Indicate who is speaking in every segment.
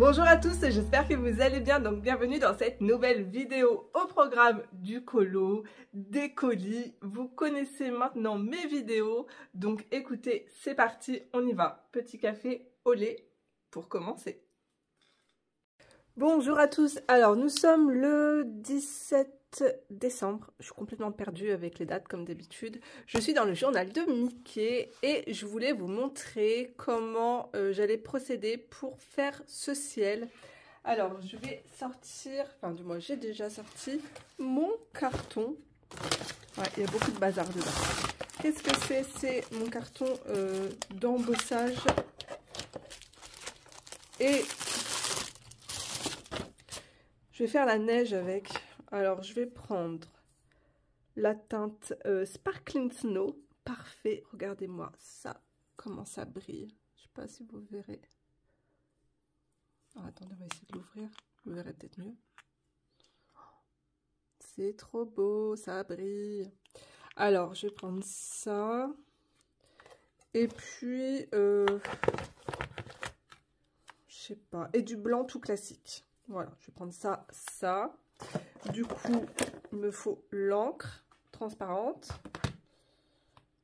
Speaker 1: Bonjour à tous, j'espère que vous allez bien. Donc bienvenue dans cette nouvelle vidéo au programme du colo, des colis. Vous connaissez maintenant mes vidéos, donc écoutez, c'est parti, on y va. Petit café au lait pour commencer. Bonjour à tous, alors nous sommes le 17 décembre, je suis complètement perdue avec les dates comme d'habitude. Je suis dans le journal de Mickey et je voulais vous montrer comment j'allais procéder pour faire ce ciel. Alors je vais sortir, enfin du moins j'ai déjà sorti mon carton. Ouais, il y a beaucoup de bazar dedans. Qu'est-ce que c'est? C'est mon carton d'embossage et je vais faire la neige avec. Alors, je vais prendre la teinte Sparkling Snow. Parfait. Regardez-moi ça. Comment ça brille. Je ne sais pas si vous verrez. Alors, attendez, on va essayer de l'ouvrir. Vous verrez peut-être mieux. C'est trop beau. Ça brille. Alors, je vais prendre ça. Et puis, je sais pas. Et du blanc tout classique. Voilà, je vais prendre ça, ça. Du coup, il me faut l'encre transparente.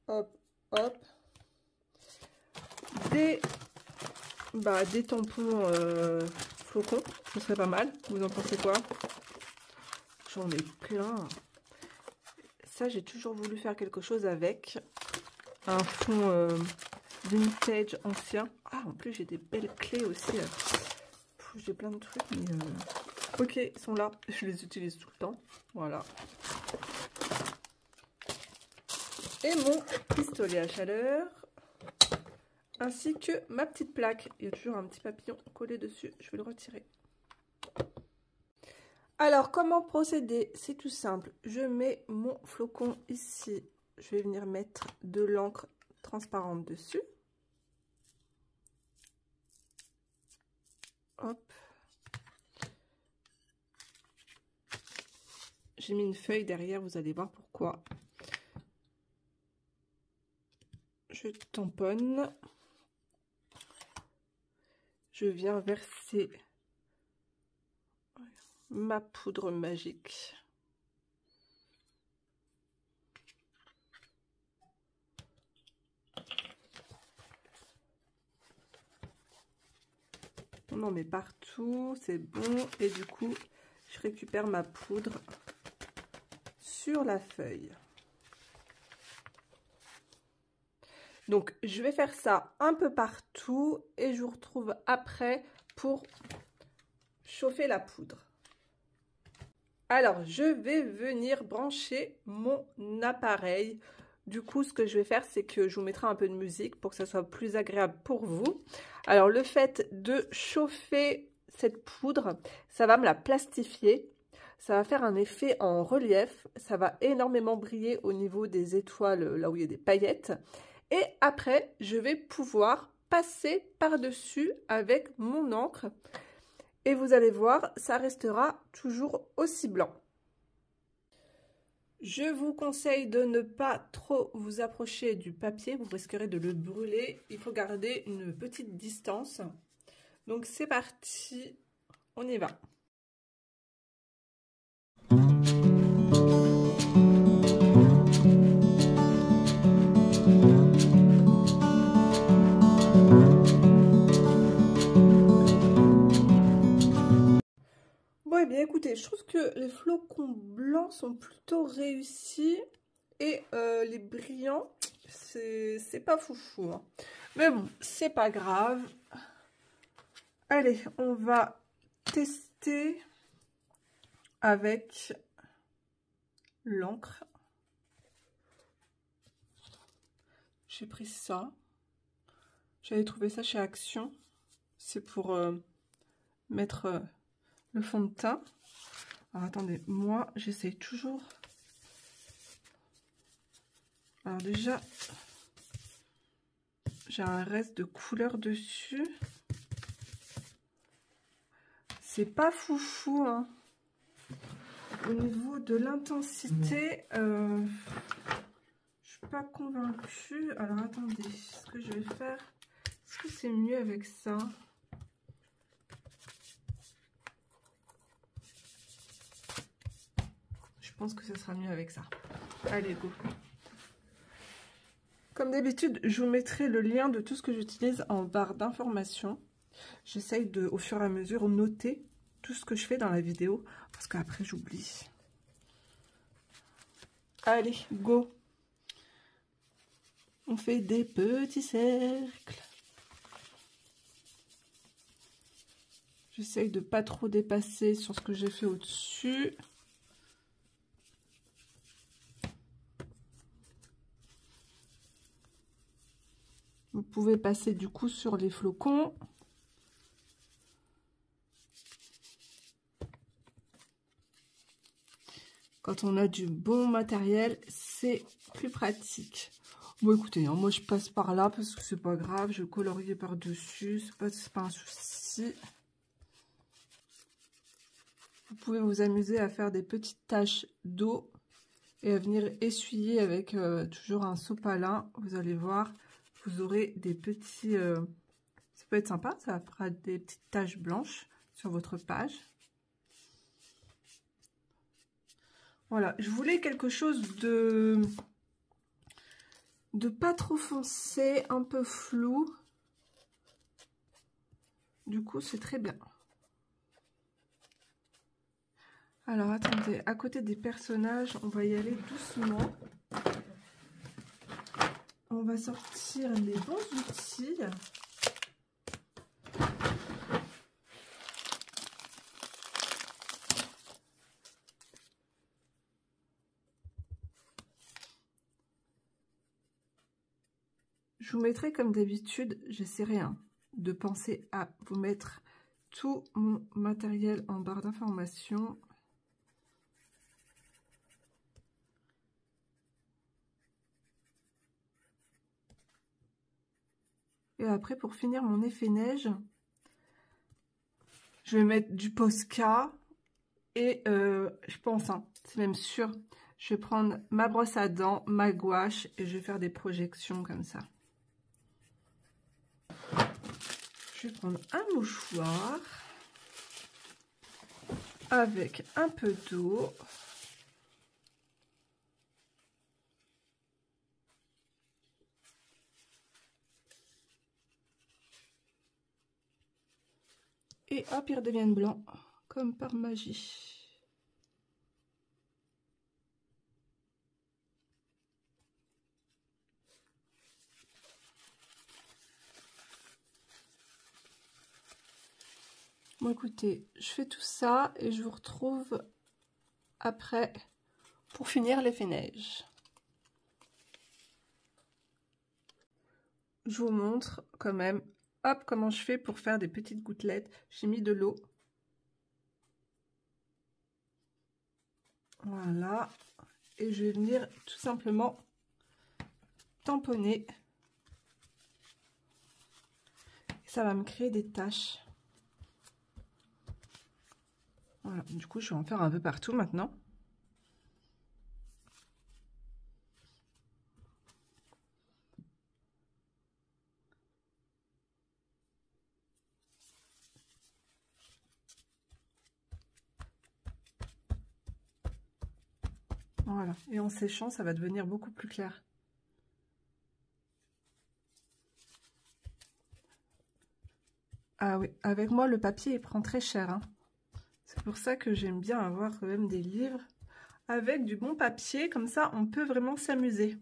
Speaker 1: Hop, hop. Des tampons flocons, ce serait pas mal. Vous en pensez quoi? J'en ai plein. Ça, j'ai toujours voulu faire quelque chose avec. Un fond vintage ancien. Ah, en plus, j'ai des belles clés aussi. J'ai plein de trucs, mais ok, ils sont là, je les utilise tout le temps, voilà. Et mon pistolet à chaleur, ainsi que ma petite plaque. Il y a toujours un petit papillon collé dessus, je vais le retirer. Alors, comment procéder? C'est tout simple, je mets mon flocon ici, je vais venir mettre de l'encre transparente dessus. Hop. J'ai mis une feuille derrière, vous allez voir pourquoi. Je tamponne. Je viens verser ma poudre magique. On en met partout, c'est bon. Et du coup, je récupère ma poudre sur la feuille. Donc, je vais faire ça un peu partout et je vous retrouve après pour chauffer la poudre. Alors, je vais venir brancher mon appareil. Du coup, ce que je vais faire, c'est que je vous mettrai un peu de musique pour que ça soit plus agréable pour vous. Alors, le fait de chauffer cette poudre, ça va me la plastifier. Ça va faire un effet en relief. Ça va énormément briller au niveau des étoiles, là où il y a des paillettes. Et après, je vais pouvoir passer par-dessus avec mon encre. Et vous allez voir, ça restera toujours aussi blanc. Je vous conseille de ne pas trop vous approcher du papier, vous risquerez de le brûler. Il faut garder une petite distance. Donc c'est parti, on y va. Bon, eh bien écoutez, je trouve que les flocons blancs sont plutôt réussis et les brillants, c'est pas foufou, hein. Mais bon, c'est pas grave. Allez, on va tester avec l'encre. J'ai pris ça. J'avais trouvé ça chez Action. C'est pour mettre le fond de teint. Alors attendez, moi j'essaye toujours. Alors déjà, j'ai un reste de couleur dessus. C'est pas foufou, hein. Au niveau de l'intensité, je suis pas convaincue. Alors attendez, ce que je vais faire, est-ce que c'est mieux avec ça? pense que ce sera mieux avec ça. Allez, go. Comme d'habitude, je vous mettrai le lien de tout ce que j'utilise en barre d'informations. J'essaye de, au fur et à mesure, noter tout ce que je fais dans la vidéo, parce qu'après j'oublie. Allez, go. On fait des petits cercles. J'essaye de pas trop dépasser sur ce que j'ai fait au-dessus. Vous pouvez passer du coup sur les flocons. Quand on a du bon matériel, c'est plus pratique. Bon, écoutez, hein, moi je passe par là parce que c'est pas grave. Je colorie par-dessus, c'est pas un souci. Vous pouvez vous amuser à faire des petites taches d'eau et à venir essuyer avec toujours un sopalin. Vous allez voir, vous aurez des petits... ça peut être sympa, ça fera des petites taches blanches sur votre page. Voilà, je voulais quelque chose de pas trop foncé, un peu flou. Du coup, c'est très bien. Alors, attendez, à côté des personnages, on va y aller doucement. On va sortir les bons outils. Je vous mettrai comme d'habitude, j'essaierai de penser à vous mettre tout mon matériel en barre d'informations. Et après, pour finir mon effet neige, je vais mettre du Posca et je pense, hein, c'est même sûr, je vais prendre ma brosse à dents, ma gouache et je vais faire des projections comme ça. Je vais prendre un mouchoir avec un peu d'eau. Et hop, ils redeviennent blancs, comme par magie. Bon, écoutez, je fais tout ça et je vous retrouve après pour finir l'effet neige. Je vous montre quand même, hop, comment je fais pour faire des petites gouttelettes. J'ai mis de l'eau. Voilà. Et je vais venir tout simplement tamponner. Ça va me créer des taches. Voilà, du coup, je vais en faire un peu partout maintenant. Voilà, et en séchant, ça va devenir beaucoup plus clair. Ah oui, avec moi, le papier, il prend très cher, hein. C'est pour ça que j'aime bien avoir quand même des livres avec du bon papier, comme ça on peut vraiment s'amuser.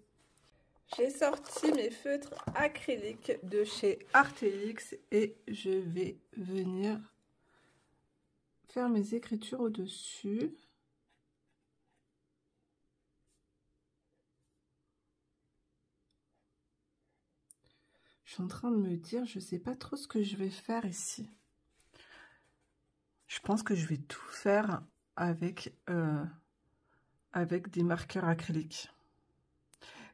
Speaker 1: J'ai sorti mes feutres acryliques de chez Artélix et je vais venir faire mes écritures au-dessus. Je suis en train de me dire, je sais pas trop ce que je vais faire ici. Je pense que je vais tout faire avec des marqueurs acryliques.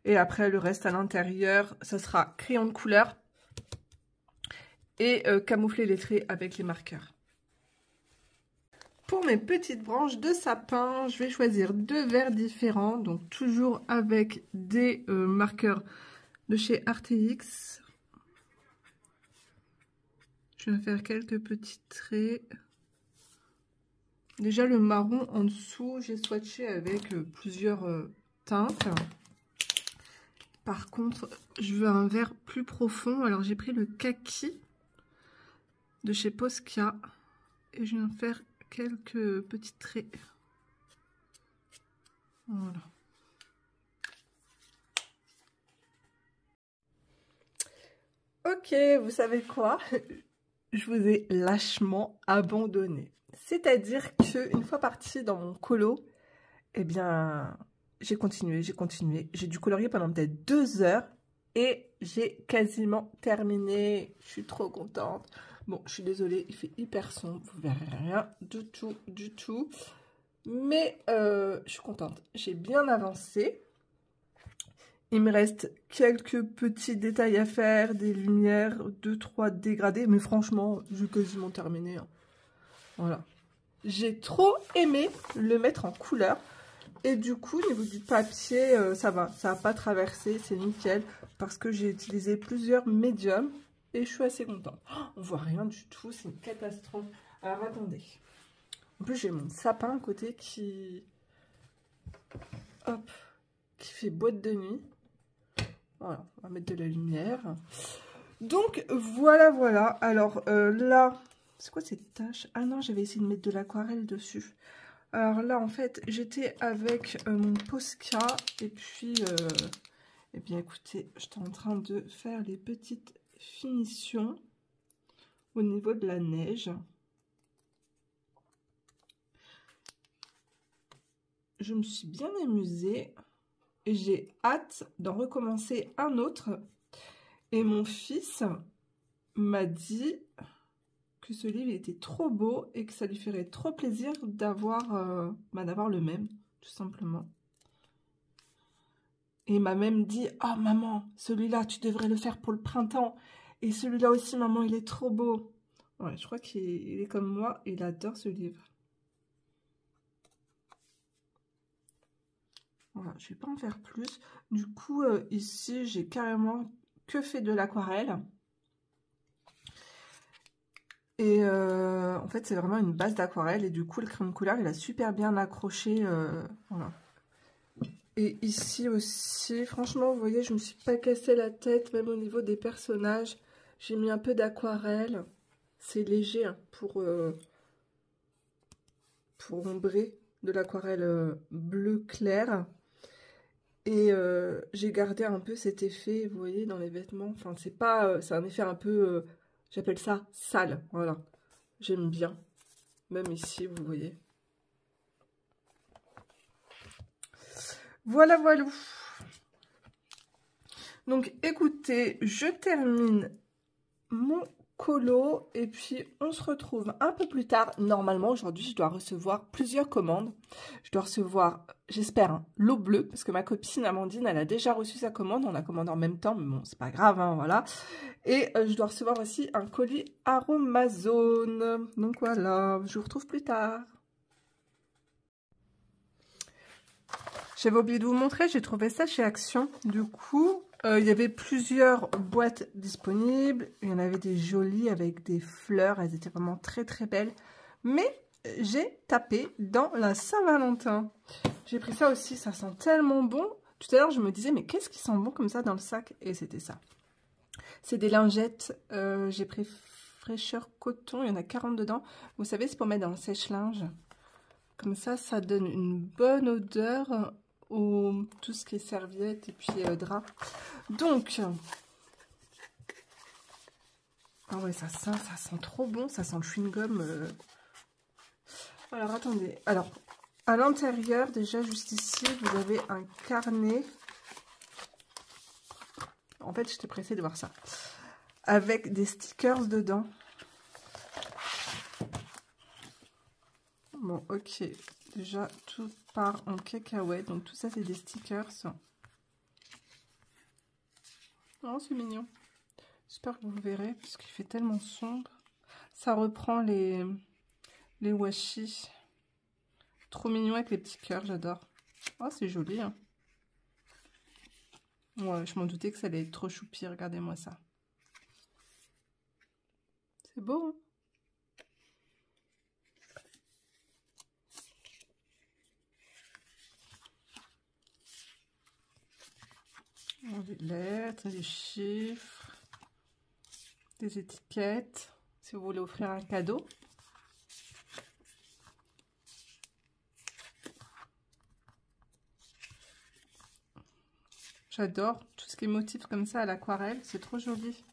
Speaker 1: Et après, le reste à l'intérieur, ça sera crayon de couleur et camoufler les traits avec les marqueurs. Pour mes petites branches de sapin, je vais choisir 2 verres différents, donc toujours avec des marqueurs de chez Artélix. Je vais faire quelques petits traits. Déjà le marron en dessous, j'ai swatché avec plusieurs teintes. Par contre, je veux un vert plus profond. Alors j'ai pris le kaki de chez Posca. Et je viens faire quelques petits traits. Voilà. Ok, vous savez quoi? Je vous ai lâchement abandonné. C'est-à-dire qu'une fois partie dans mon colo, eh bien, j'ai continué. J'ai dû colorier pendant peut-être 2 heures et j'ai quasiment terminé. Je suis trop contente. Bon, je suis désolée, il fait hyper sombre, vous verrez rien du tout. Mais je suis contente. J'ai bien avancé. Il me reste quelques petits détails à faire, des lumières, 2-3 dégradés. Mais franchement, j'ai quasiment terminé. Hein. Voilà. J'ai trop aimé le mettre en couleur. Et du coup, au niveau du papier, ça va. Ça n'a pas traversé, c'est nickel. Parce que j'ai utilisé plusieurs médiums. Et je suis assez contente. Oh, on voit rien du tout, c'est une catastrophe. Alors, attendez. En plus, j'ai mon sapin à côté qui... Hop. Qui fait boîte de nuit. Voilà, on va mettre de la lumière. Donc, voilà. Alors, là... C'est quoi cette tache? Ah non, j'avais essayé de mettre de l'aquarelle dessus. Alors là, en fait, j'étais avec mon Posca. Et puis, eh bien, écoutez, j'étais en train de faire les petites finitions au niveau de la neige. Je me suis bien amusée. Et j'ai hâte d'en recommencer un autre. Et mon fils m'a dit que ce livre était trop beau et que ça lui ferait trop plaisir d'avoir le même, tout simplement. Et il m'a même dit « Oh maman, celui-là, tu devrais le faire pour le printemps. Et celui-là aussi, maman, il est trop beau. » Ouais, je crois qu'il est comme moi, il adore ce livre. Voilà, je ne vais pas en faire plus. Du coup, ici, j'ai carrément que fait de l'aquarelle. Et en fait, c'est vraiment une base d'aquarelle. Et du coup, le crayon de couleur, il a super bien accroché. Voilà. Et ici aussi, franchement, vous voyez, je me suis pas cassé la tête, même au niveau des personnages. J'ai mis un peu d'aquarelle. C'est léger hein, pour ombrer de l'aquarelle bleu clair. Et j'ai gardé un peu cet effet, vous voyez, dans les vêtements. Enfin, c'est pas, c'est un effet un peu, j'appelle ça sale, voilà. J'aime bien. Même ici, vous voyez. Voilà. Donc, écoutez, je termine mon colo et puis on se retrouve un peu plus tard. Normalement, aujourd'hui, je dois recevoir plusieurs commandes. Je dois recevoir, j'espère, hein, l'eau bleue parce que ma copine Amandine, elle a déjà reçu sa commande. On la commande en même temps, mais bon, c'est pas grave, hein, voilà. Et je dois recevoir aussi un colis Aromazone. Donc voilà, je vous retrouve plus tard. J'avais oublié de vous montrer, j'ai trouvé ça chez Action. Du coup, il y avait plusieurs boîtes disponibles. Il y en avait des jolies avec des fleurs. Elles étaient vraiment très très belles. Mais j'ai tapé dans la Saint-Valentin. J'ai pris ça aussi, ça sent tellement bon. Tout à l'heure, je me disais, mais qu'est-ce qui sent bon comme ça dans le sac? Et c'était ça. C'est des lingettes. J'ai pris fraîcheur coton. Il y en a 40 dedans. Vous savez, c'est pour mettre dans le sèche-linge. Comme ça donne une bonne odeur. Ou tout ce qui est serviette et puis drap. Donc, ah ouais, ça sent trop bon, ça sent le chewing-gum. Alors, attendez. Alors, à l'intérieur, déjà, juste ici, vous avez un carnet. En fait, j'étais pressée de voir ça. Avec des stickers dedans. Bon, ok. Déjà, tout part en cacahuète. Donc, tout ça, c'est des stickers. Oh, c'est mignon. J'espère que vous le verrez, parce qu'il fait tellement sombre. Ça reprend les washi. Trop mignon avec les petits cœurs, j'adore. Oh, c'est joli. Hein. Ouais, je m'en doutais que ça allait être trop choupi. Regardez-moi ça. C'est beau, hein? cartes, des chiffres, des étiquettes, si vous voulez offrir un cadeau. J'adore tout ce qui est motif comme ça à l'aquarelle, c'est trop joli.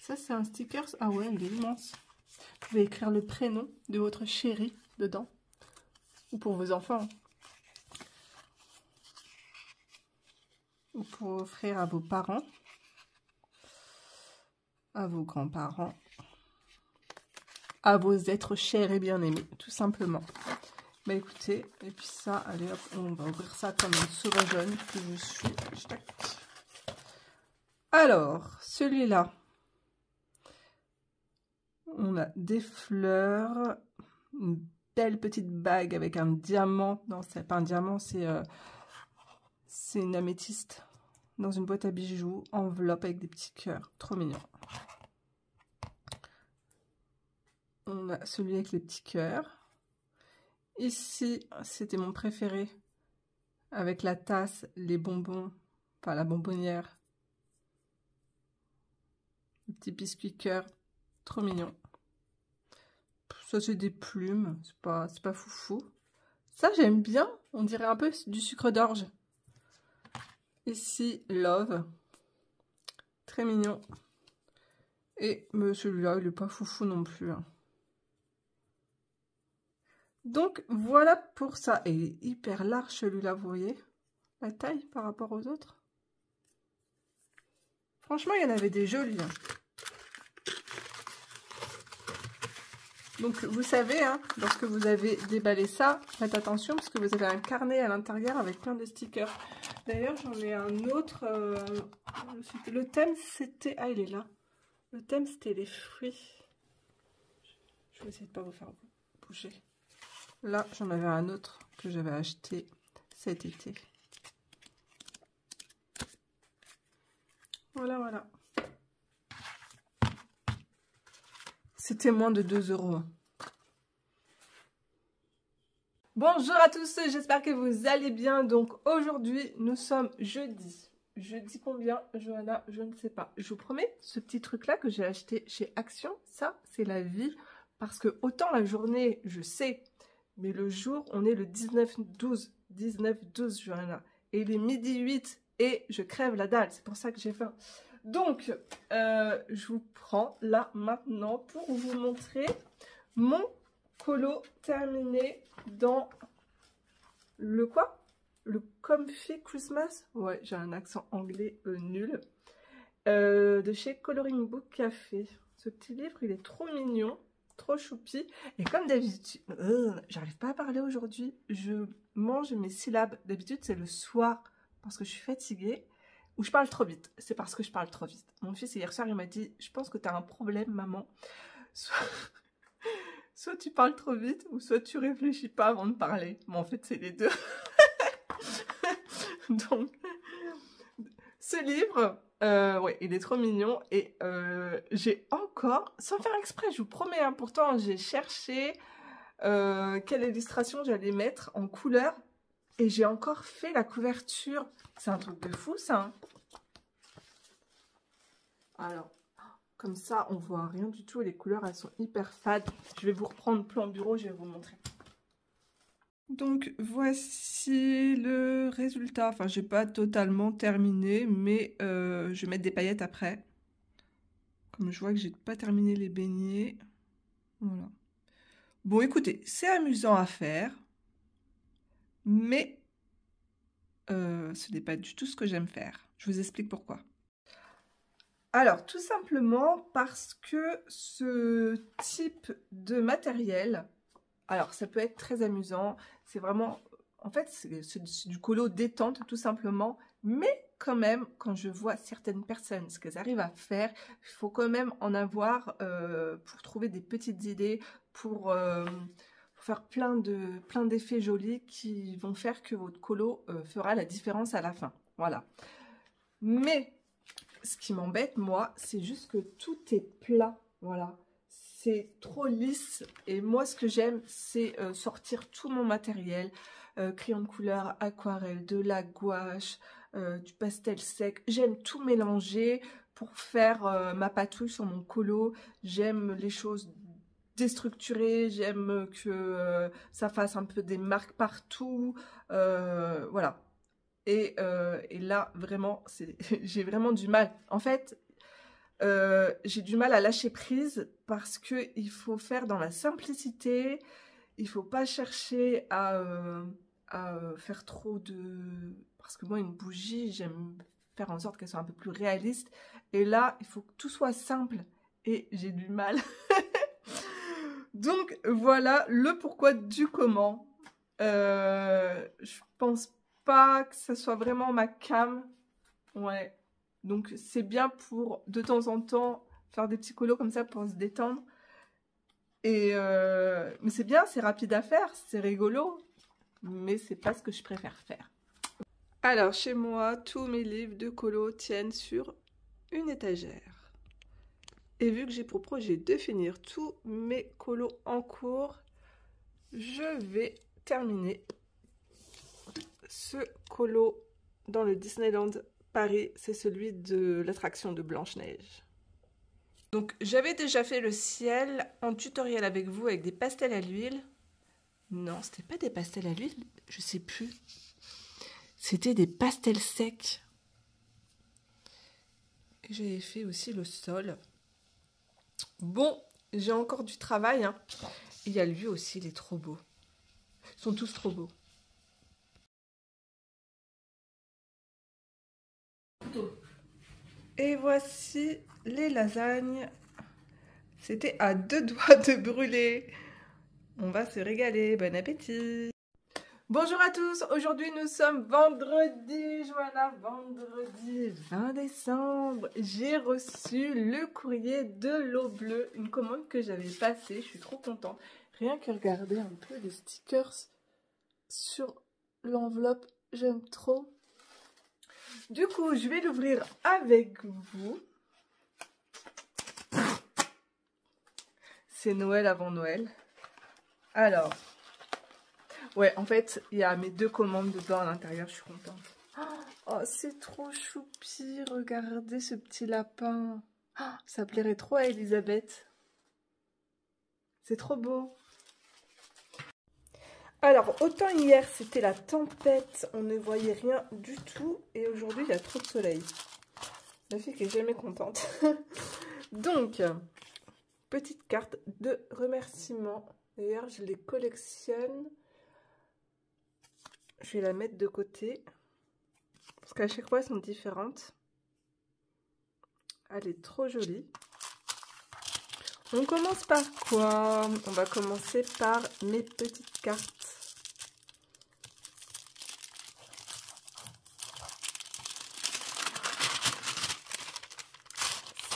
Speaker 1: Ça, c'est un sticker. Ah ouais, il est immense. Vous pouvez écrire le prénom de votre chéri dedans. Ou pour vos enfants. Ou pour offrir à vos parents. À vos grands-parents. À vos êtres chers et bien-aimés, tout simplement. Bah écoutez, et puis ça, allez hop, on va ouvrir ça comme une sauvageonne que je suis. Alors, celui-là, on a des fleurs, une belle petite bague avec un diamant. Non, c'est pas un diamant, c'est une améthyste dans une boîte à bijoux, enveloppe avec des petits cœurs, trop mignon. On a celui avec les petits cœurs. Ici, c'était mon préféré, avec la tasse, les bonbons, enfin la bonbonnière. Le petit biscuit cœur, trop mignon. Ça, c'est des plumes, c'est pas foufou. Ça, j'aime bien, on dirait un peu du sucre d'orge. Ici, Love, très mignon. Et celui-là, il n'est pas foufou non plus. Hein. Donc, voilà pour ça. Et il est hyper large, celui-là, vous voyez la taille par rapport aux autres. Franchement, il y en avait des jolis. Hein. Donc, vous savez, hein, lorsque vous avez déballé ça, faites attention parce que vous avez un carnet à l'intérieur avec plein de stickers. D'ailleurs, j'en ai un autre. Le thème, c'était... Ah, il est là. Le thème, c'était les fruits. Je vais essayer de ne pas vous faire bouger. Là, j'en avais un autre que j'avais acheté cet été. Voilà, voilà. C'était moins de 2 €. Bonjour à tous, j'espère que vous allez bien. Donc aujourd'hui, nous sommes jeudi. Jeudi combien, Johanna? Je ne sais pas. Je vous promets, ce petit truc-là que j'ai acheté chez Action, ça, c'est la vie. Parce que autant la journée, je sais, mais le jour, on est le 19-12. 19-12, Johanna. Et il est midi 8 et je crève la dalle. C'est pour ça que j'ai faim. Donc, je vous prends là maintenant pour vous montrer mon colo terminé dans le quoi? Le Comfy Christmas? Ouais, j'ai un accent anglais nul. De chez Coloring Book Café. Ce petit livre, il est trop mignon, trop choupi. Et comme d'habitude, j'arrive pas à parler aujourd'hui. Je mange mes syllabes. D'habitude, c'est le soir parce que je suis fatiguée. Ou je parle trop vite, c'est parce que je parle trop vite. Mon fils, hier soir, il m'a dit, je pense que tu as un problème, maman. Soit tu parles trop vite, ou soit tu réfléchis pas avant de parler. Mais en fait, c'est les deux. Donc, ce livre, ouais, il est trop mignon. Et j'ai encore, sans faire exprès, je vous promets, hein, pourtant, j'ai cherché quelle illustration j'allais mettre en couleur. Et j'ai encore fait la couverture. C'est un truc de fou, ça. Hein. Alors, comme ça, on voit rien du tout. Les couleurs, elles sont hyper fades. Je vais vous reprendre plan bureau, je vais vous montrer. Donc, voici le résultat. Enfin, je n'ai pas totalement terminé, mais je vais mettre des paillettes après. Comme je vois que j'ai pas terminé les beignets. Voilà. Bon, écoutez, c'est amusant à faire. Mais ce n'est pas du tout ce que j'aime faire. Je vous explique pourquoi. Alors, tout simplement parce que ce type de matériel, alors ça peut être très amusant, c'est vraiment, en fait, c'est du colo détente tout simplement, mais quand même, quand je vois certaines personnes, ce qu'elles arrivent à faire, il faut quand même en avoir pour trouver des petites idées, pour faire plein d'effets jolis qui vont faire que votre colo fera la différence à la fin. Voilà. Mais ce qui m'embête, moi, c'est juste que tout est plat. Voilà. C'est trop lisse. Et moi, ce que j'aime, c'est sortir tout mon matériel. Crayon de couleur, aquarelle, de la gouache, du pastel sec. J'aime tout mélanger pour faire ma patouille sur mon colo. J'aime les choses déstructurées, j'aime que ça fasse un peu des marques partout. Voilà. Et là, vraiment, j'ai vraiment du mal. En fait, j'ai du mal à lâcher prise parce qu'il faut faire dans la simplicité. Il ne faut pas chercher à faire trop de... Parce que moi, une bougie, j'aime faire en sorte qu'elle soit un peu plus réaliste. Et là, il faut que tout soit simple. Et j'ai du mal. Donc, voilà le pourquoi du comment. Je pense pas que ça soit vraiment ma came. Ouais. Donc, c'est bien pour, de temps en temps, faire des petits colos comme ça pour se détendre. Et mais c'est bien, c'est rapide à faire, c'est rigolo. Mais c'est pas ce que je préfère faire. Alors, chez moi, tous mes livres de colo tiennent sur une étagère. Et vu que j'ai pour projet de finir tous mes colos en cours, je vais terminer ce colo dans le Disneyland Paris. C'est celui de l'attraction de Blanche-Neige. Donc, j'avais déjà fait le ciel en tutoriel avec vous avec des pastels à l'huile. Non, c'était pas des pastels à l'huile, je sais plus. C'était des pastels secs. Et j'avais fait aussi le sol. Bon, j'ai encore du travail, hein. Il y a lui aussi, il est trop beau. Ils sont tous trop beaux. Et voici les lasagnes. C'était à 2 doigts de brûler. On va se régaler. Bon appétit. Bonjour à tous. Aujourd'hui, nous sommes vendredi. Voilà, vendredi 20 décembre. J'ai reçu le courrier de l'eau bleue. Une commande que j'avais passée. Je suis trop contente. Rien que regarder un peu les stickers sur l'enveloppe. J'aime trop. Du coup, je vais l'ouvrir avec vous. C'est Noël avant Noël. Alors, ouais, en fait, il y a mes 2 commandes dedans à l'intérieur, je suis contente. Oh, c'est trop choupi, regardez ce petit lapin. Oh, ça plairait trop à Elisabeth. C'est trop beau. Alors, autant hier, c'était la tempête, on ne voyait rien du tout. Et aujourd'hui, il y a trop de soleil. La fille qui est jamais contente. Donc, petite carte de remerciement. D'ailleurs, je les collectionne. Je vais la mettre de côté. Parce qu'à chaque fois, elles sont différentes. Elle est trop jolie. On commence par quoi? On va commencer par mes petites cartes.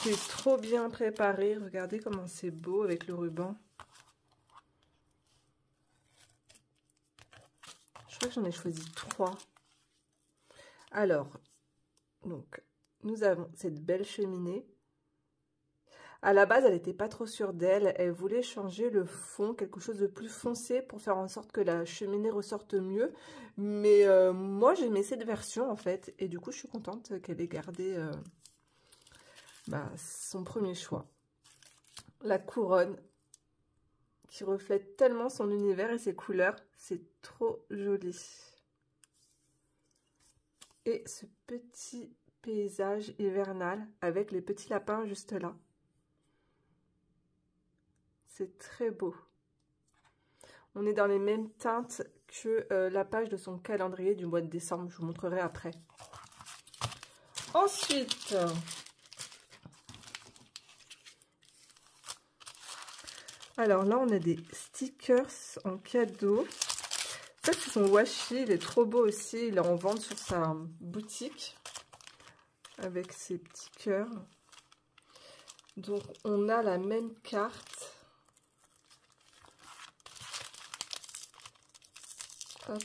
Speaker 1: C'est trop bien préparé. Regardez comment c'est beau avec le ruban. Je crois que j'en ai choisi 3. Alors, donc, nous avons cette belle cheminée. À la base, elle n'était pas trop sûre d'elle. Elle voulait changer le fond, quelque chose de plus foncé pour faire en sorte que la cheminée ressorte mieux. Mais moi, j'aimais cette version en fait. Et du coup, je suis contente qu'elle ait gardé son premier choix. La couronne qui reflète tellement son univers et ses couleurs. C'est trop joli. Et ce petit paysage hivernal avec les petits lapins juste là. C'est très beau. On est dans les mêmes teintes que la page de son calendrier du mois de décembre. Je vous montrerai après. Ensuite, alors là, on a des stickers en cadeau. Ça, c'est son washi. Il est trop beau aussi. Il est en vente sur sa boutique avec ses petits cœurs. Donc, on a la même carte. Hop.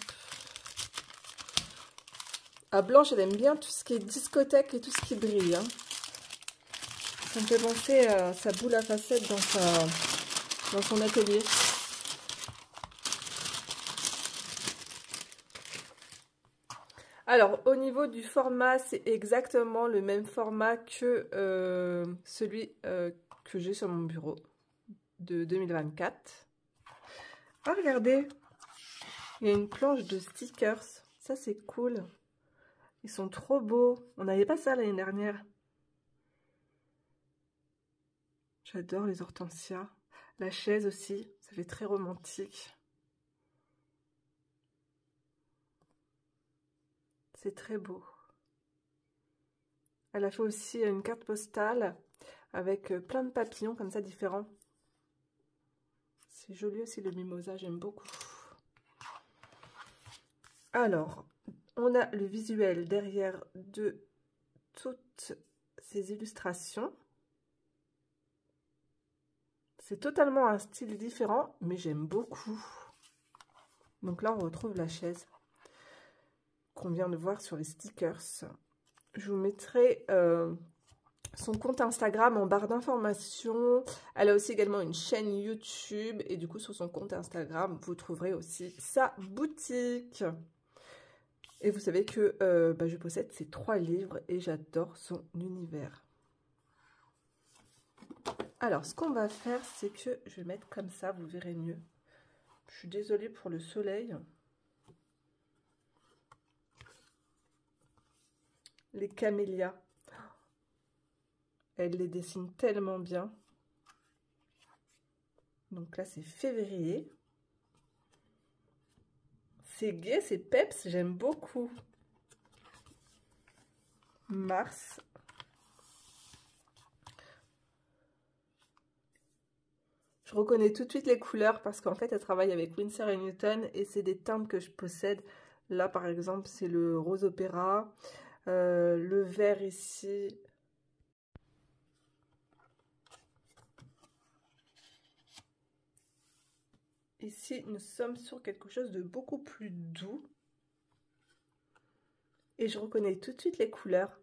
Speaker 1: Ah, Blanche, elle aime bien tout ce qui est discothèque et tout ce qui brille. Hein. Ça me fait penser à sa boule à facettes dans son atelier. Alors, au niveau du format, c'est exactement le même format que celui que j'ai sur mon bureau de 2024. Ah, regardez, il y a une planche de stickers. Ça, c'est cool. Ils sont trop beaux. On n'avait pas ça l'année dernière. J'adore les hortensias. La chaise aussi, ça fait très romantique. C'est très beau. Elle a fait aussi une carte postale avec plein de papillons comme ça différents. C'est joli aussi le mimosa, j'aime beaucoup. Alors, on a le visuel derrière de toutes ces illustrations. C'est totalement un style différent, mais j'aime beaucoup. Donc là, on retrouve la chaise qu'on vient de voir sur les stickers. Je vous mettrai son compte Instagram en barre d'informations. Elle a aussi également une chaîne YouTube. Et du coup, sur son compte Instagram, vous trouverez aussi sa boutique. Et vous savez que je possède ces 3 livres et j'adore son univers. Alors, ce qu'on va faire, c'est que je vais mettre comme ça, vous verrez mieux. Je suis désolée pour le soleil. Les camélias. Elle les dessine tellement bien. Donc là, c'est février. C'est gai, c'est peps, j'aime beaucoup. Mars. Je reconnais tout de suite les couleurs parce qu'en fait, elle travaille avec Winsor & Newton et c'est des teintes que je possède. Là, par exemple, c'est le rose opéra. Le vert ici. Ici, nous sommes sur quelque chose de beaucoup plus doux. Et je reconnais tout de suite les couleurs.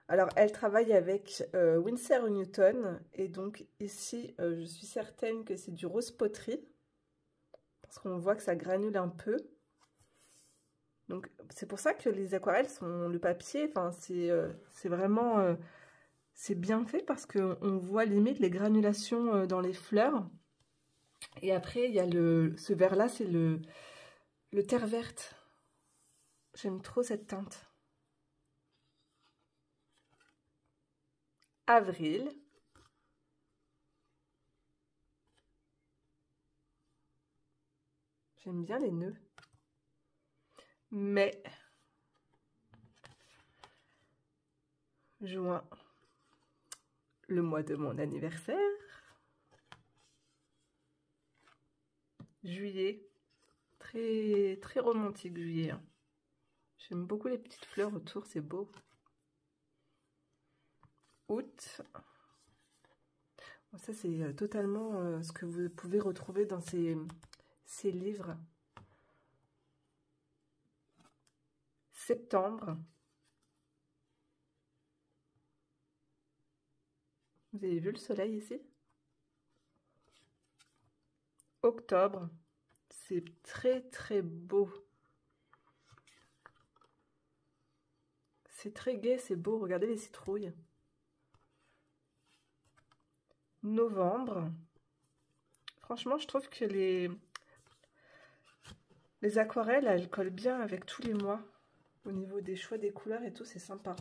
Speaker 1: Alors, elle travaille avec Winsor & Newton. Et donc, ici, je suis certaine que c'est du rose poterie. Parce qu'on voit que ça granule un peu. Donc, c'est pour ça que les aquarelles sont... Le papier, enfin, c'est vraiment... c'est bien fait parce qu'on voit limite les granulations dans les fleurs. Et après, il y a ce vert-là, c'est le terre verte. J'aime trop cette teinte. Avril. J'aime bien les nœuds. Mai. Juin. Le mois de mon anniversaire. Juillet. Très, très romantique, juillet. J'aime beaucoup les petites fleurs autour, c'est beau. Août. Bon, ça, c'est totalement ce que vous pouvez retrouver dans ces livres. Septembre. Vous avez vu le soleil ici? Octobre. C'est très, très beau. C'est très gai, c'est beau. Regardez les citrouilles. Novembre. Franchement, je trouve que les aquarelles, elles collent bien avec tous les mois. Au niveau des choix des couleurs et tout, c'est sympa.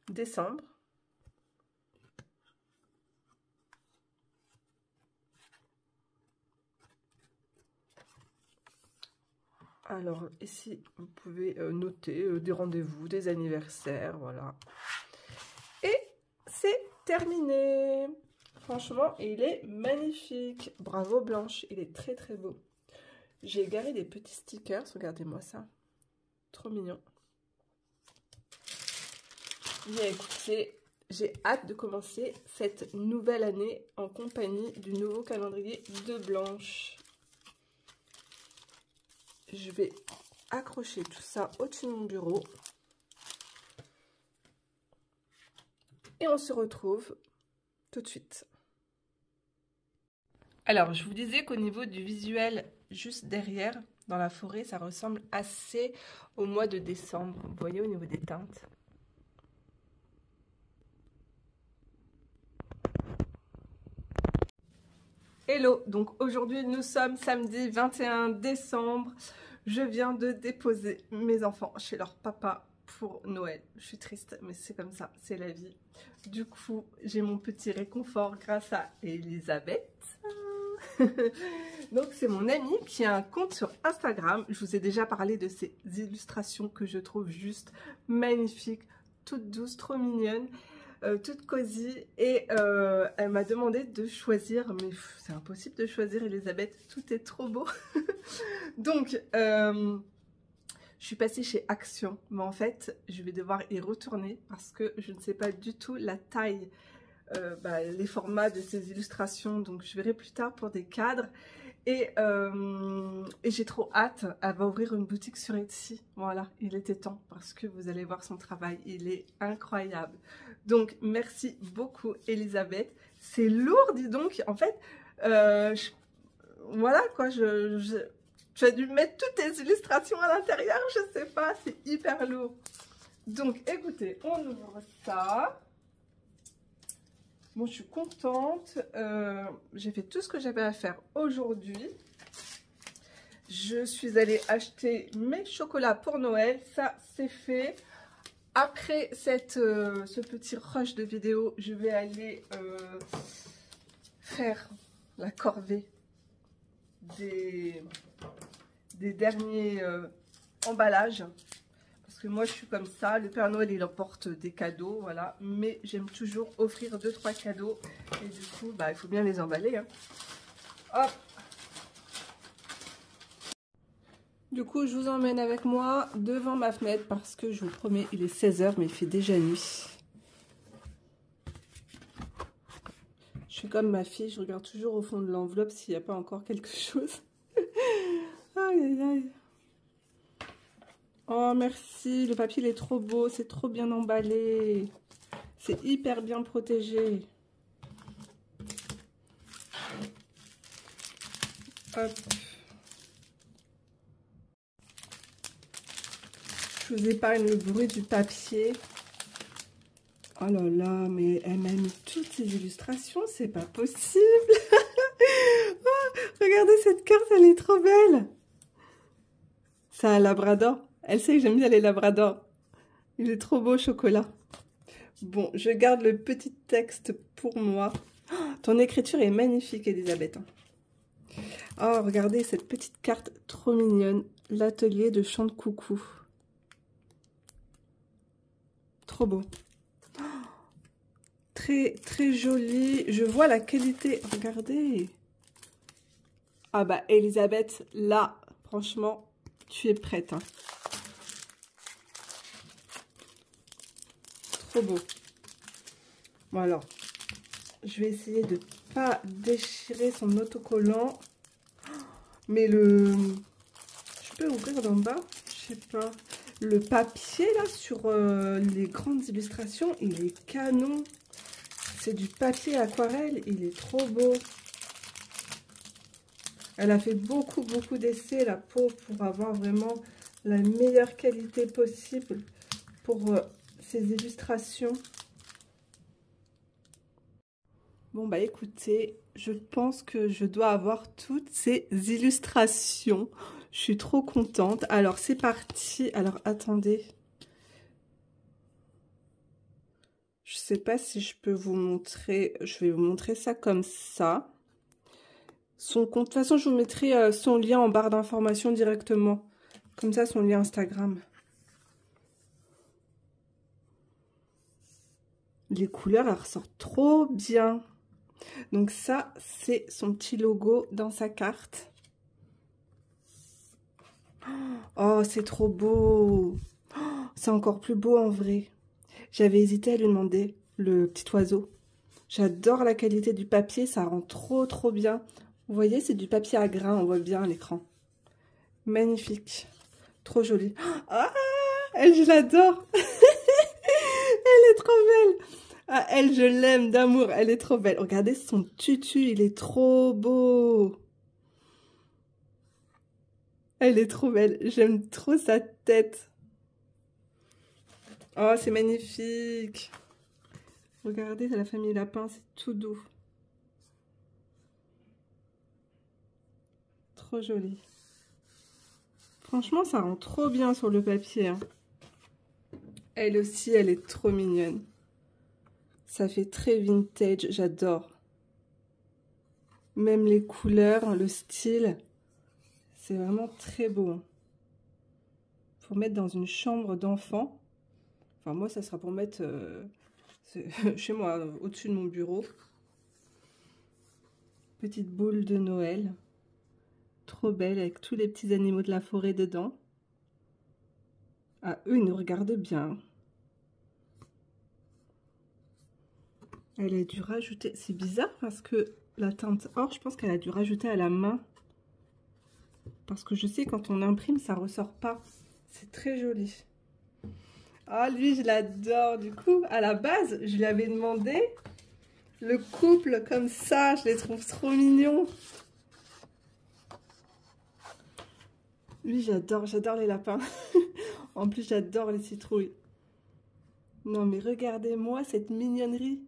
Speaker 1: Décembre. Alors, ici, vous pouvez noter des rendez-vous, des anniversaires, voilà. Et c'est terminé. Franchement, il est magnifique. Bravo Blanche, il est très très beau. J'ai garé des petits stickers, regardez-moi ça. Trop mignon. Bien écoutez, j'ai hâte de commencer cette nouvelle année en compagnie du nouveau calendrier de Blanche. Je vais accrocher tout ça au-dessus de mon bureau. Et on se retrouve tout de suite. Alors, je vous disais qu'au niveau du visuel, juste derrière, dans la forêt, ça ressemble assez au mois de décembre. Vous voyez au niveau des teintes. Hello, donc aujourd'hui nous sommes samedi 21 décembre. Je viens de déposer mes enfants chez leur papa pour Noël. Je suis triste, mais c'est comme ça, c'est la vie. Du coup, j'ai mon petit réconfort grâce à Elisabeth. Donc c'est mon amie qui a un compte sur Instagram. Je vous ai déjà parlé de ses illustrations que je trouve juste magnifiques, toutes douces, trop mignonnes. Toute cosy et elle m'a demandé de choisir, mais c'est impossible de choisir Elisabeth, tout est trop beau. Donc je suis passée chez Action, mais en fait je vais devoir y retourner parce que je ne sais pas du tout la taille, les formats de ces illustrations, donc je verrai plus tard pour des cadres. Et j'ai trop hâte, elle va ouvrir une boutique sur Etsy. Voilà, il était temps parce que vous allez voir son travail, il est incroyable. Donc merci beaucoup Elisabeth. C'est lourd, dis donc. En fait, voilà quoi, tu as dû mettre toutes tes illustrations à l'intérieur, je sais pas, c'est hyper lourd. Donc écoutez, on ouvre ça. Bon, je suis contente, j'ai fait tout ce que j'avais à faire aujourd'hui. Je suis allée acheter mes chocolats pour Noël, ça c'est fait. Après ce petit rush de vidéo, je vais aller faire la corvée des derniers emballages. Parce que moi je suis comme ça, le Père Noël il emporte des cadeaux, voilà, mais j'aime toujours offrir 2-3 cadeaux et du coup il faut bien les emballer, hein. Hop. Du coup je vous emmène avec moi devant ma fenêtre parce que je vous promets il est 16 h mais il fait déjà nuit. Je suis comme ma fille, je regarde toujours au fond de l'enveloppe s'il n'y a pas encore quelque chose. Aïe aïe aïe. Oh merci, le papier il est trop beau, c'est trop bien emballé. C'est hyper bien protégé. Hop. Je vous épargne le bruit du papier. Oh là là, mais elle m'a mis toutes ces illustrations, c'est pas possible. Oh, regardez cette carte, elle est trop belle. C'est un labrador. Elle sait que j'aime bien les labradors. Il est trop beau, chocolat. Bon, je garde le petit texte pour moi. Oh, ton écriture est magnifique, Elisabeth. Oh, regardez cette petite carte trop mignonne. L'atelier de chant de coucou. Trop beau. Oh, très, très joli. Je vois la qualité. Regardez. Ah bah, Elisabeth, là, franchement, tu es prête, hein. Trop beau. Bon alors, je vais essayer de pas déchirer son autocollant. Mais je peux ouvrir d'en bas, je sais pas. Le papier là sur les grandes illustrations, il est canon. C'est du papier aquarelle, il est trop beau. Elle a fait beaucoup d'essais, la peau, pour avoir vraiment la meilleure qualité possible pour ces illustrations. Bon bah écoutez, je pense que je dois avoir toutes ces illustrations. Je suis trop contente. Alors c'est parti. Alors attendez. Je sais pas si je peux vous montrer. Je vais vous montrer ça comme ça. Son compte. De toute façon, je vous mettrai son lien en barre d'information directement. Comme ça, son lien Instagram. Les couleurs, elles ressortent trop bien. Donc ça, c'est son petit logo dans sa carte. Oh, c'est trop beau. Oh, c'est encore plus beau en vrai. J'avais hésité à lui demander le petit oiseau. J'adore la qualité du papier, ça rend trop bien. Vous voyez, c'est du papier à grains, on voit bien à l'écran. Magnifique. Trop joli. Ah, elle, je l'adore. Elle est trop belle. Ah, elle, je l'aime d'amour. Elle est trop belle. Regardez son tutu, il est trop beau. Elle est trop belle. J'aime trop sa tête. Oh, c'est magnifique. Regardez, la famille Lapin, c'est tout doux. Trop joli. Franchement, ça rend trop bien sur le papier, hein. Elle aussi, elle est trop mignonne. Ça fait très vintage, j'adore. Même les couleurs, le style, c'est vraiment très beau. Pour mettre dans une chambre d'enfant. Enfin, moi, ça sera pour mettre chez moi, au-dessus de mon bureau. Petite boule de Noël. Trop belle, avec tous les petits animaux de la forêt dedans. Ah, eux, ils nous regardent bien. Elle a dû rajouter... C'est bizarre parce que la teinte or, je pense qu'elle a dû rajouter à la main. Parce que je sais, quand on imprime, ça ressort pas. C'est très joli. Ah, lui, je l'adore. Du coup, à la base, je lui avais demandé le couple comme ça. Je les trouve trop mignons. Lui, j'adore les lapins. En plus, j'adore les citrouilles. Non, mais regardez-moi cette mignonnerie.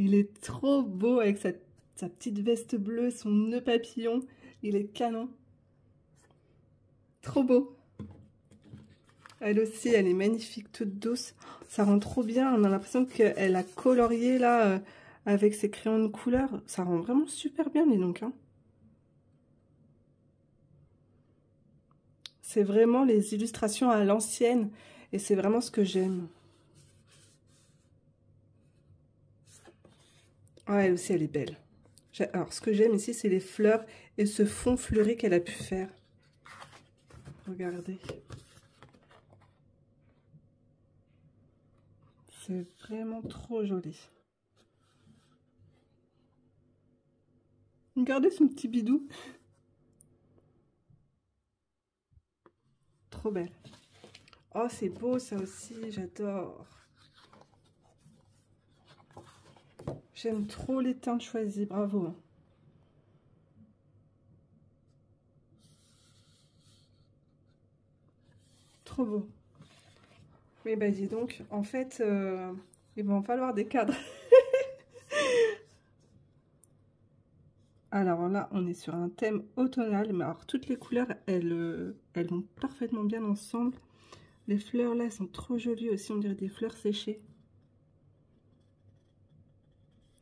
Speaker 1: Il est trop beau avec sa petite veste bleue, son nœud papillon. Il est canon. Trop beau. Elle aussi, elle est magnifique, toute douce. Ça rend trop bien. On a l'impression qu'elle a colorié là avec ses crayons de couleur. Ça rend vraiment super bien, les donc. Hein. C'est vraiment les illustrations à l'ancienne. Et c'est vraiment ce que j'aime. Ah, elle aussi, elle est belle. Alors, ce que j'aime ici, c'est les fleurs et ce fond fleuri qu'elle a pu faire. Regardez. C'est vraiment trop joli. Regardez son petit bidou. Trop belle. Oh, c'est beau ça aussi, j'adore. J'aime trop les teintes choisies, bravo. Trop beau. Mais bah dis donc, en fait, il va en falloir des cadres. Alors là, on est sur un thème automnal, mais alors toutes les couleurs, elles vont parfaitement bien ensemble. Les fleurs là sont trop jolies aussi, on dirait des fleurs séchées.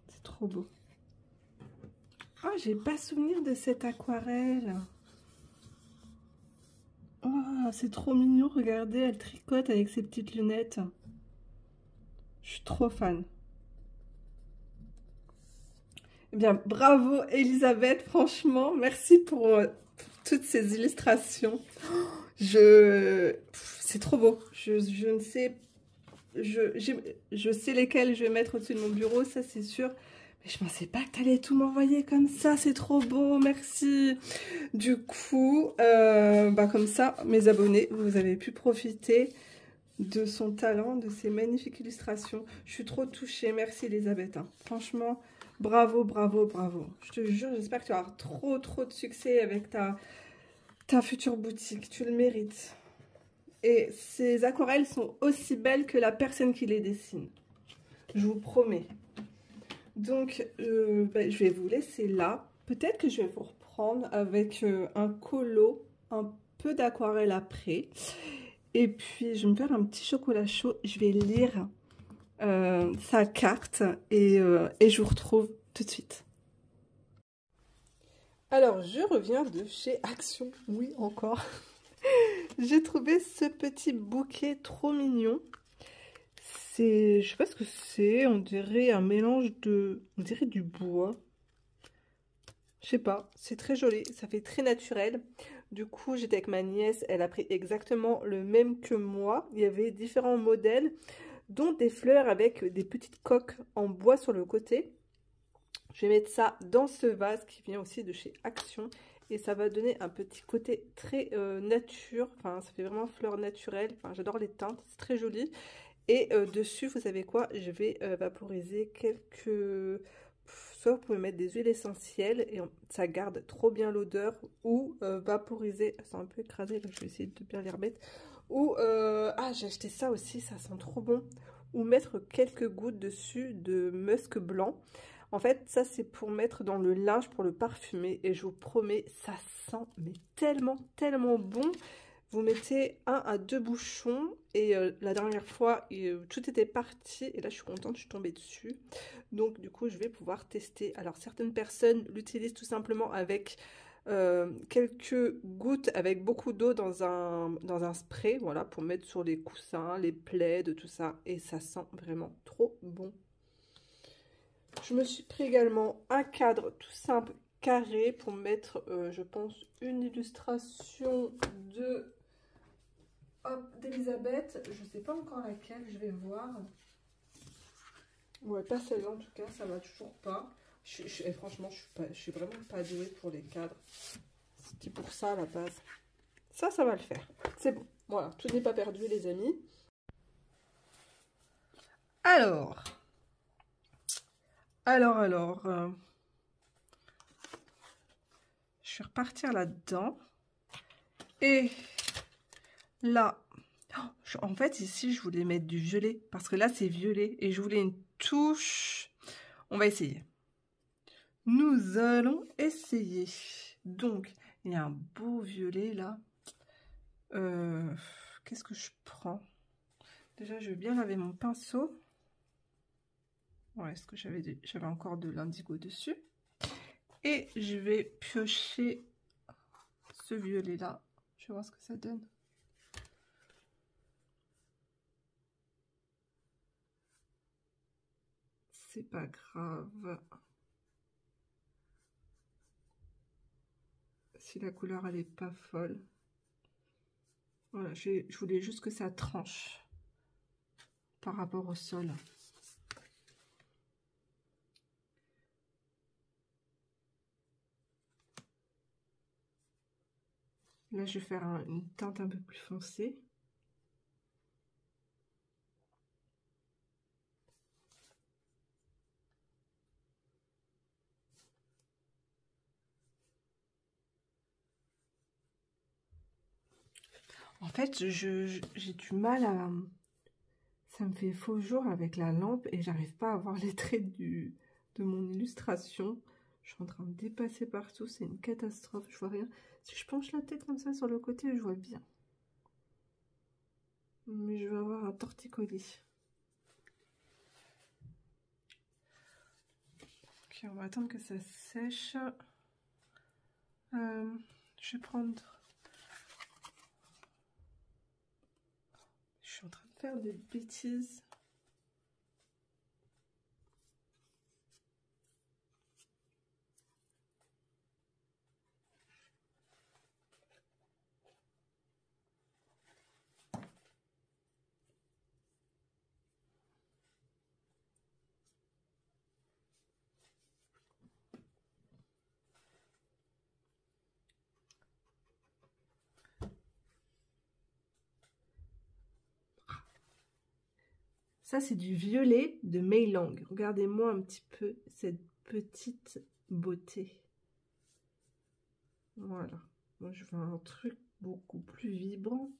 Speaker 1: C'est trop beau. Oh, j'ai pas souvenir de cette aquarelle. Oh, c'est trop mignon, regardez, elle tricote avec ses petites lunettes. Je suis trop fan. Eh bien, bravo Elisabeth, franchement, merci pour toutes ces illustrations. C'est trop beau. Je ne sais, je sais lesquelles je vais mettre au-dessus de mon bureau, ça c'est sûr. Mais je pensais pas que tu allais tout m'envoyer comme ça, c'est trop beau, merci. Du coup, bah comme ça, mes abonnés, vous avez pu profiter de son talent, de ses magnifiques illustrations. Je suis trop touchée, merci Elisabeth. Hein. Franchement, bravo, bravo, bravo. Je te jure, j'espère que tu auras trop de succès avec ta future boutique. Tu le mérites. Et ces aquarelles sont aussi belles que la personne qui les dessine. Je vous promets. Donc, bah, je vais vous laisser là. Peut-être que je vais vous reprendre avec un colo, un peu d'aquarelle après. Et puis, je vais me faire un petit chocolat chaud. Je vais lire sa carte et je vous retrouve tout de suite. Alors, je reviens de chez Action. Oui, encore. J'ai trouvé ce petit bouquet trop mignon. C'est, je sais pas ce que c'est. On dirait un mélange de... On dirait du bois. Je sais pas. C'est très joli. Ça fait très naturel. Du coup, j'étais avec ma nièce, elle a pris exactement le même que moi. Il y avait différents modèles, dont des fleurs avec des petites coques en bois sur le côté. Je vais mettre ça dans ce vase qui vient aussi de chez Action. Et ça va donner un petit côté très nature. Enfin, ça fait vraiment fleur naturelle. Enfin, j'adore les teintes, c'est très joli. Et dessus, vous savez quoi? Je vais vaporiser quelques... Soit vous pouvez mettre des huiles essentielles et ça garde trop bien l'odeur. Ou vaporiser... C'est un peu écrasé, là, je vais essayer de bien les remettre. Ou... ah, j'ai acheté ça aussi, ça sent trop bon. Ou mettre quelques gouttes dessus de musc blanc. En fait, ça, c'est pour mettre dans le linge, pour le parfumer. Et je vous promets, ça sent mais tellement, tellement bon. Vous mettez 1 à 2 bouchons. Et la dernière fois, tout était parti. Et là, je suis contente, je suis tombée dessus. Donc, du coup, je vais pouvoir tester. Alors, certaines personnes l'utilisent tout simplement avec quelques gouttes, avec beaucoup d'eau dans un spray. Voilà, pour mettre sur les coussins, les plaids, tout ça. Et ça sent vraiment trop bon. Je me suis pris également un cadre tout simple, carré, pour mettre, je pense, une illustration de d'Elisabeth. Je ne sais pas encore laquelle, je vais voir. Ouais, pas celle-là en tout cas, ça va toujours pas. Et franchement, je suis vraiment pas douée pour les cadres. C'était pour ça à la base. Ça va le faire. C'est bon. Voilà, tout n'est pas perdu, les amis. Alors... je vais repartir là-dedans. Et là, en fait, ici, je voulais mettre du violet. Parce que là, c'est violet. Et je voulais une touche. On va essayer. Nous allons essayer. Donc, il y a un beau violet, là. Qu'est-ce que je prends? Déjà, je vais bien laver mon pinceau. Ouais, est-ce que j'avais encore de l'indigo dessus? Et je vais piocher ce violet-là. Je vais voir ce que ça donne. C'est pas grave. Si la couleur, elle est pas folle. Voilà, je voulais juste que ça tranche par rapport au sol. Là, je vais faire une teinte un peu plus foncée. En fait, j'ai du mal à... Ça me fait faux jour avec la lampe et j'arrive pas à voir les traits de mon illustration. Je suis en train de dépasser partout, c'est une catastrophe, je vois rien. Si je penche la tête comme ça sur le côté, je vois bien. Mais je vais avoir un torticolis. Ok, on va attendre que ça sèche. Je vais prendre... Je suis en train de faire des bêtises. Ça, c'est du violet de Mei Lang. Regardez-moi un petit peu cette petite beauté. Voilà. Moi, je veux un truc beaucoup plus vibrant.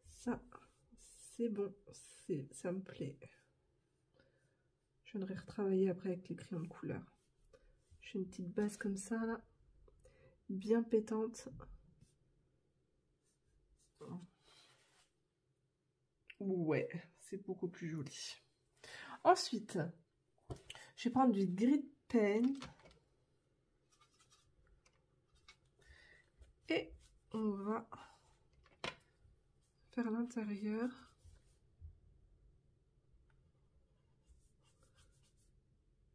Speaker 1: Ça, c'est bon. Ça me plaît. Je viendrai retravailler après avec les crayons de couleur. J'ai une petite base comme ça, là. Bien pétante. Ouais, c'est beaucoup plus joli. Ensuite, je vais prendre du gris pen. Et on va faire l'intérieur.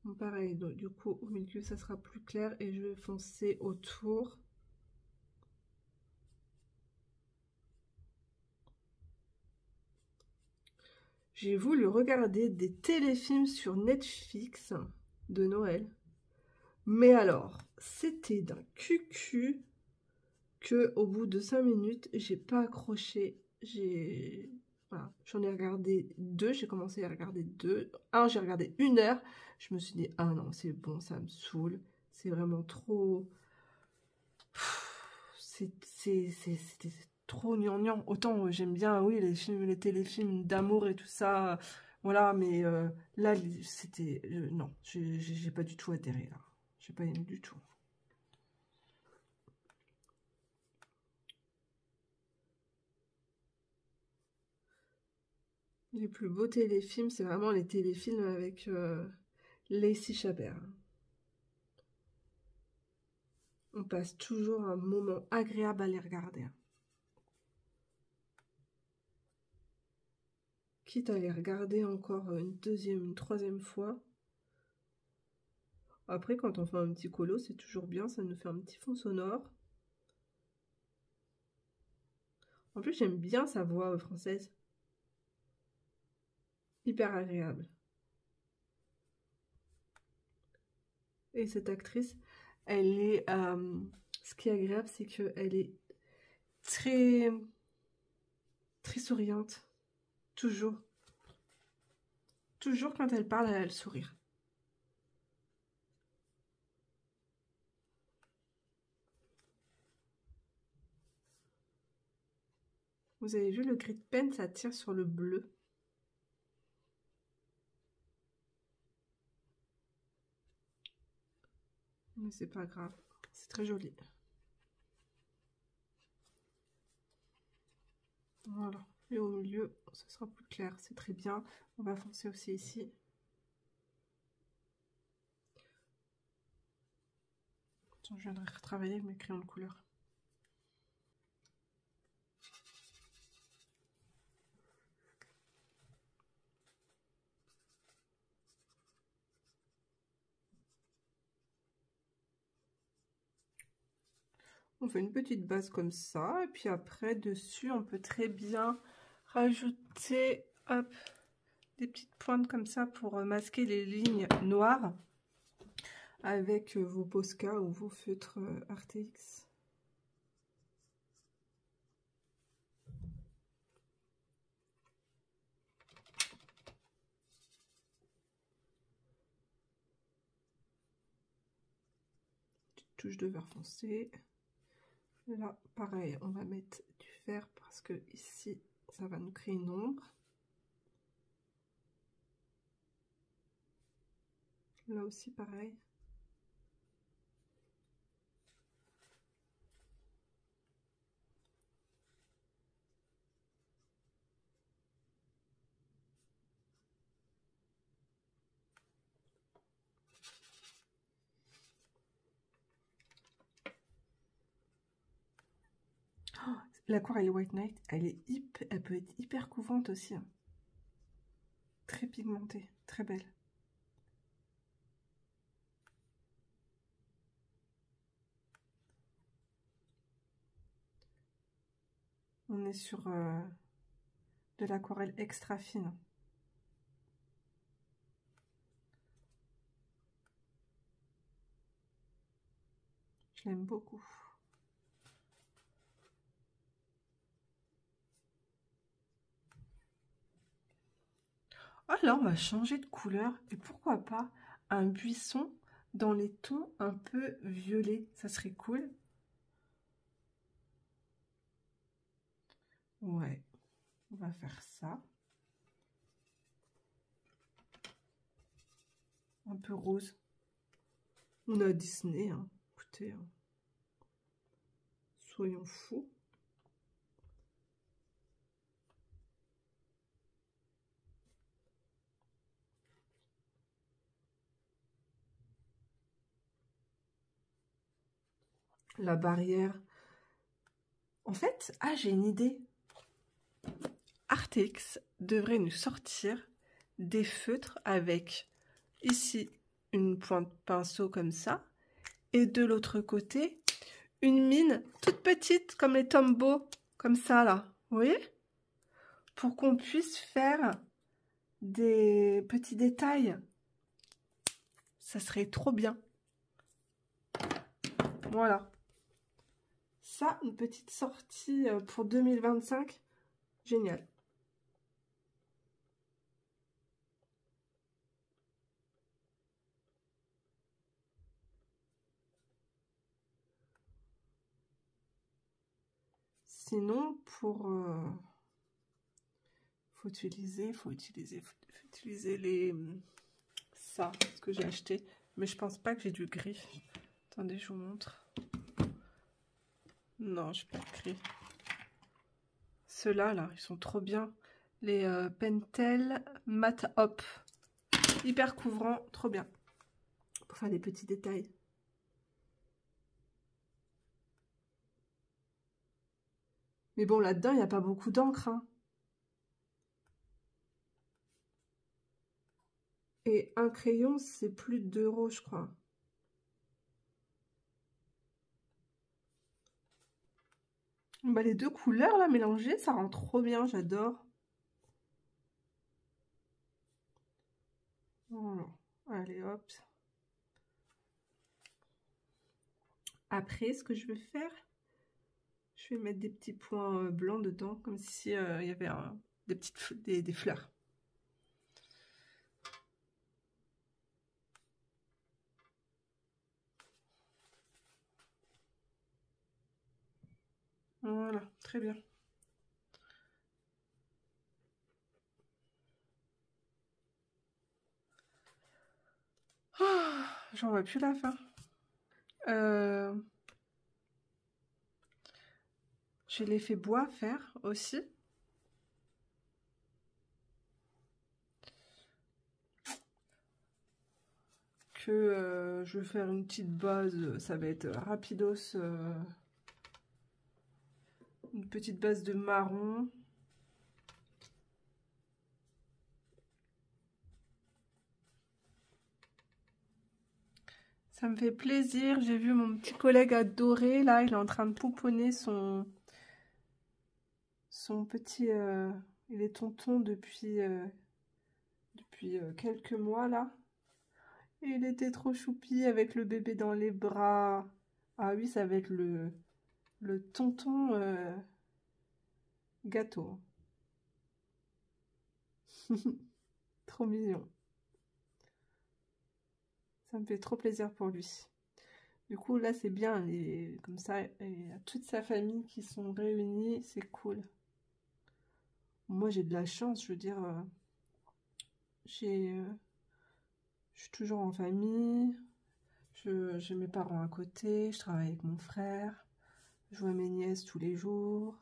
Speaker 1: Bon, pareil, donc, du coup, au milieu, ça sera plus clair et je vais foncer autour. J'ai voulu regarder des téléfilms sur Netflix de Noël. Mais alors, c'était d'un cucu que au bout de 5 minutes, j'ai pas accroché. Voilà, j'en ai regardé 2, j'ai commencé à regarder 2. Un, j'ai regardé 1 heure. Je me suis dit, ah non, c'est bon, ça me saoule. C'est vraiment trop... C'était trop gnangnan. Autant j'aime bien, oui, les films, les téléfilms d'amour et tout ça. Voilà, mais là, c'était... non, j'ai pas du tout adhéré, là. J'ai pas aimé du tout. Les plus beaux téléfilms, c'est vraiment les téléfilms avec Lacey Chabert. On passe toujours un moment agréable à les regarder. Quitte à les regarder encore une deuxième, une troisième fois. Après, quand on fait un petit colo, c'est toujours bien, ça nous fait un petit fond sonore. En plus, j'aime bien sa voix française. Hyper agréable. Et cette actrice, elle est... ce qui est agréable, c'est qu'elle est très... très souriante. Toujours. Toujours quand elle parle, elle a le sourire. Vous avez vu, le gris de pen, ça tire sur le bleu. Mais c'est pas grave, c'est très joli. Voilà, et au milieu, ce sera plus clair, c'est très bien. On va foncer aussi ici. Attends, je viendrai retravailler mes crayons de couleur. On fait une petite base comme ça, et puis après, dessus, on peut très bien rajouter, hop, des petites pointes comme ça pour masquer les lignes noires avec vos Posca ou vos feutres RTX. Petite touche de vert foncé. Là, pareil, on va mettre du vert parce que ici, ça va nous créer une ombre. Là aussi, pareil. Oh, l'aquarelle White Knight, elle peut être hyper couvante aussi. Hein. Très pigmentée, très belle. On est sur de l'aquarelle extra fine. Je l'aime beaucoup. Ah là, on va changer de couleur. Et pourquoi pas un buisson dans les tons un peu violets. Ça serait cool. Ouais, on va faire ça. Un peu rose. On a Disney, hein. Écoutez, hein. Soyons fous. La barrière. En fait, ah, j'ai une idée. Artix devrait nous sortir des feutres avec ici une pointe pinceau comme ça et de l'autre côté une mine toute petite comme les Tombow comme ça là, vous voyez, pour qu'on puisse faire des petits détails. Ça serait trop bien. Voilà. Ça, une petite sortie pour 2025. Génial. sinon, pour... faut utiliser les... ça, ce que j'ai acheté. Mais je pense pas que j'ai du gris. Attendez, je vous montre. Non, je n'ai pas de gris. Ceux-là, là, ils sont trop bien. Les Pentel Matte Hop. Hyper couvrant, trop bien. Pour faire des petits détails. Mais bon, là-dedans, il n'y a pas beaucoup d'encre. Hein. Et un crayon, c'est plus de 2 €, je crois. Bah, les deux couleurs, là, mélangées, ça rend trop bien, j'adore. Voilà. Allez, hop. Après, ce que je vais faire, je vais mettre des petits points blancs dedans, comme si il y avait des fleurs. Voilà, très bien. Oh, j'en vois plus la fin. J'ai l'effet bois faire aussi. Que je vais faire une petite base, ça va être rapidos. Une petite base de marron. Ça me fait plaisir. J'ai vu mon petit collègue adoré. Là, il est en train de pouponner son petit... il est tonton depuis quelques mois, là. Et il était trop choupi avec le bébé dans les bras. Ah oui, ça va être le tonton gâteau. Trop mignon. Ça me fait trop plaisir pour lui. Du coup, là, c'est bien. Comme ça, il y a toute sa famille qui sont réunis. C'est cool. Moi, j'ai de la chance. Je veux dire, je suis toujours en famille. J'ai mes parents à côté. Je travaille avec mon frère. Je vois mes nièces tous les jours.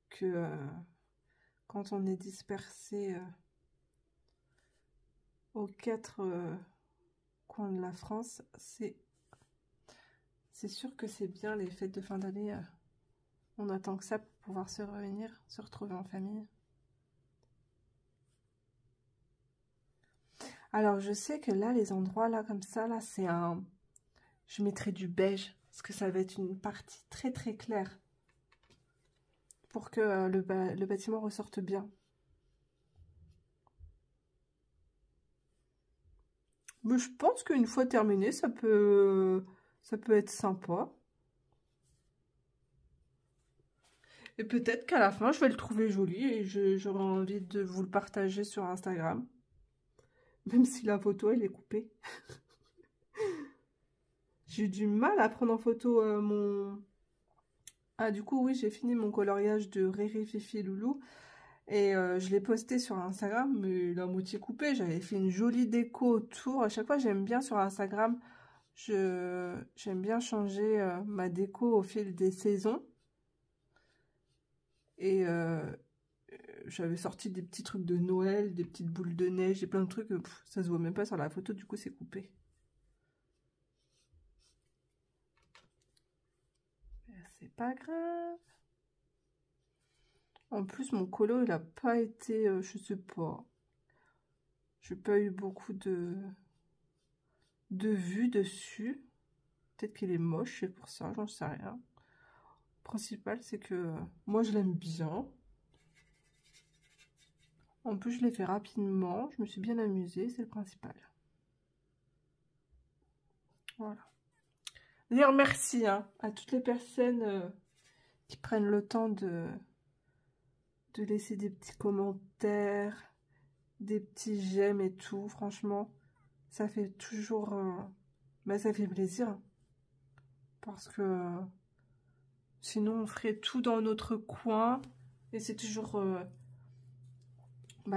Speaker 1: Que quand on est dispersé aux 4 coins de la France, c'est sûr que c'est bien les fêtes de fin d'année. On attend que ça pour pouvoir se réunir, se retrouver en famille. Alors je sais que là, les endroits là comme ça, là c'est un... Je mettrai du beige, parce que ça va être une partie très très claire. Pour que le bâtiment ressorte bien. Mais je pense qu'une fois terminé, ça peut être sympa. Et peut-être qu'à la fin, je vais le trouver joli et j'aurai envie de vous le partager sur Instagram. Même si la photo, elle est coupée. J'ai eu du mal à prendre en photo mon... Ah, du coup, oui, j'ai fini mon coloriage de Riri, Fifi, Loulou. Et je l'ai posté sur Instagram, mais la moitié coupée. J'avais fait une jolie déco autour. À chaque fois, j'aime bien sur Instagram, j'aime bien changer ma déco au fil des saisons. Et j'avais sorti des petits trucs de Noël, des petites boules de neige et plein de trucs. Ça se voit même pas sur la photo, du coup, c'est coupé. C'est pas grave. En plus, mon colo, il a pas été, je sais pas. J'ai pas eu beaucoup de vues dessus. Peut-être qu'il est moche, c'est pour ça, j'en sais rien. Le principal, c'est que moi, je l'aime bien. En plus, je l'ai fait rapidement. Je me suis bien amusée, c'est le principal. Voilà. D'ailleurs, merci hein, à toutes les personnes qui prennent le temps de laisser des petits commentaires, des petits j'aime et tout. Franchement, ça fait toujours... ça fait plaisir. Parce que sinon, on ferait tout dans notre coin. Et c'est toujours...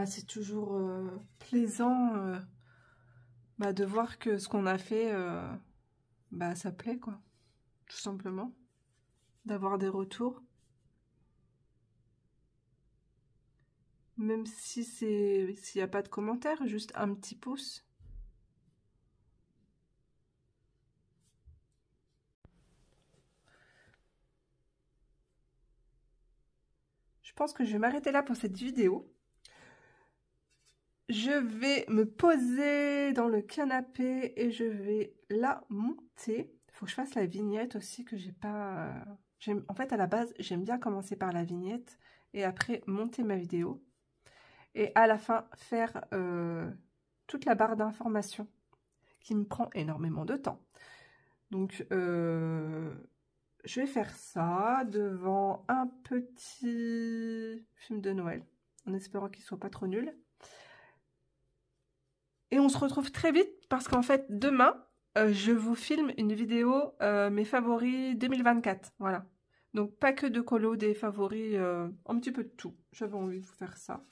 Speaker 1: c'est toujours plaisant de voir que ce qu'on a fait, ça plaît, quoi. Tout simplement. D'avoir des retours. Même si s'il n'y a pas de commentaires, juste un petit pouce. Je pense que je vais m'arrêter là pour cette vidéo. Je vais me poser dans le canapé et je vais la monter. Il faut que je fasse la vignette aussi que j'ai pas... En fait, à la base, j'aime bien commencer par la vignette et après monter ma vidéo. Et à la fin, faire toute la barre d'informations qui me prend énormément de temps. Donc, je vais faire ça devant un petit film de Noël, en espérant qu'il soit pas trop nul. Et on se retrouve très vite parce qu'en fait, demain, je vous filme une vidéo mes favoris 2024. Voilà. Donc, pas que de colo, des favoris, un petit peu de tout. J'avais envie de vous faire ça.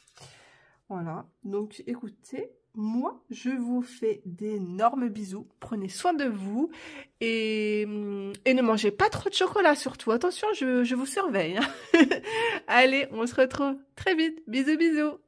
Speaker 1: Voilà. Donc, écoutez, moi, je vous fais d'énormes bisous. Prenez soin de vous et ne mangez pas trop de chocolat surtout. Attention, je vous surveille. Allez, on se retrouve très vite. Bisous, bisous.